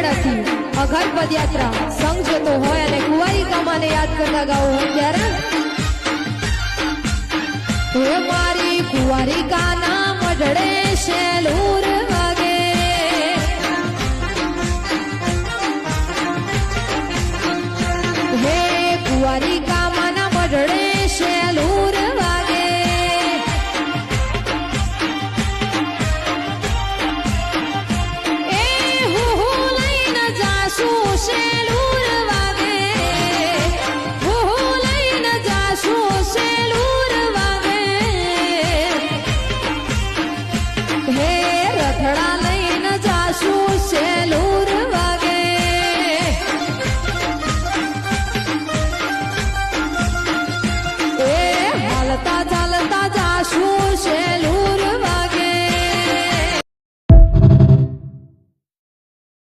ઉમરાળાથી અઘાર પદયાત્રા સંઘ જતો હોય અને કુંવારિકા માને યાદ કરતા ગાવું ત્યારે હે મારી કુંવારિકા